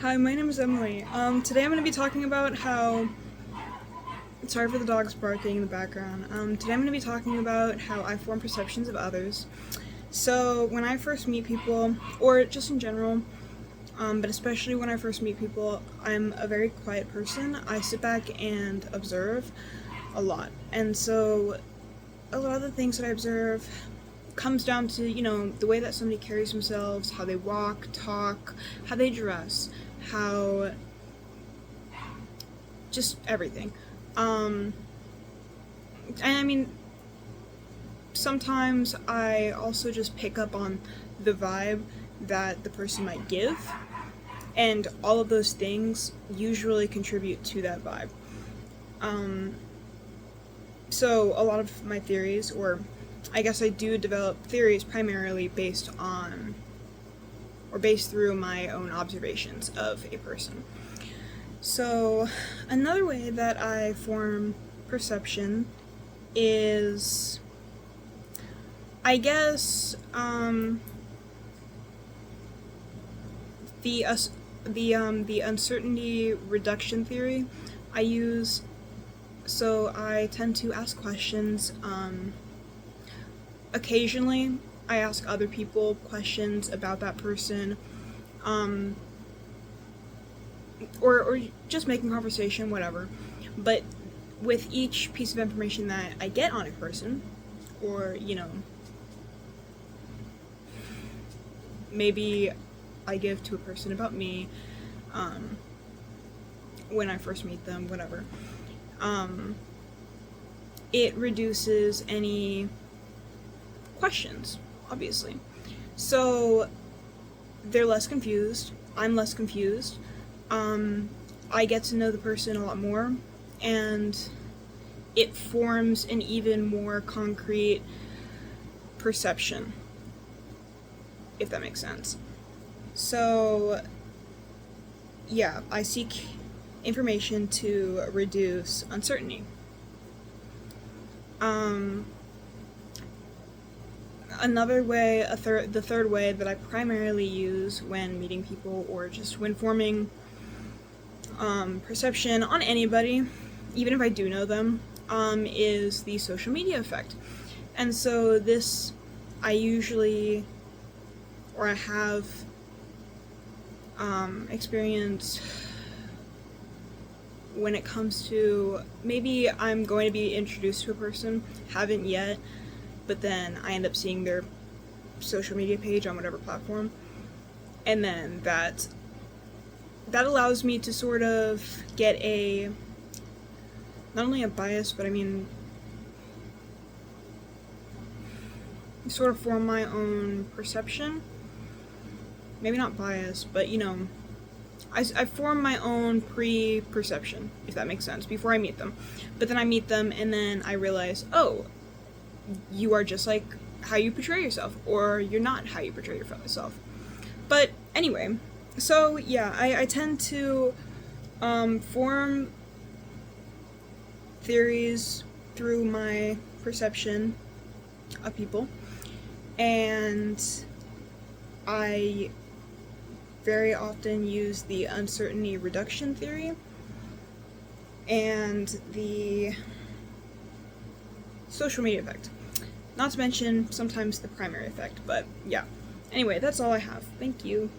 Hi, my name is Emily. Today I'm going to be talking about how. Sorry for the dogs barking in the background. Today I'm going to be talking about how I form perceptions of others. So, when I first meet people, or just in general, but especially when I first meet people, I'm a very quiet person. I sit back and observe a lot. And so, a lot of the things that I observe comes down to, the way that somebody carries themselves, how they walk, talk, how they dress, how just everything. Um, and I mean, sometimes I also just pick up on the vibe that the person might give, and all of those things usually contribute to that vibe. Um, so, a lot of my theories, or I guess I do develop theories primarily based on, or based through my own observations of a person. So, another way that I form perception is, I guess, the the uncertainty reduction theory I use. So I tend to ask questions. Occasionally, I ask other people questions about that person, um, or just making conversation, whatever. But with each piece of information that I get on a person, or maybe I give to a person about me, um, when I first meet them, whatever, um, it reduces any questions, obviously. So they're less confused. I'm less confused. Um, I get to know the person a lot more, and it forms an even more concrete perception, if that makes sense. So, yeah, I seek information to reduce uncertainty. Um, Another way, the third way that I primarily use when meeting people or just when forming perception on anybody, even if I do know them, is the social media effect. And so this, I usually, or I have experienced when it comes to, maybe I'm going to be introduced to a person, haven't yet, but then I end up seeing their social media page on whatever platform, and then that allows me to sort of get a, not only a bias, but I mean sort of form my own perception. Maybe not bias, but I form my own pre-perception, if that makes sense, before I meet them. But then I meet them, and then I realize, oh, you are just like how you portray yourself, or you're not how you portray yourself. But anyway, so yeah, I tend to form theories through my perception of people, and I very often use the uncertainty reduction theory and the social media effect. Not to mention sometimes the primary effect, but yeah. Anyway, that's all I have. Thank you.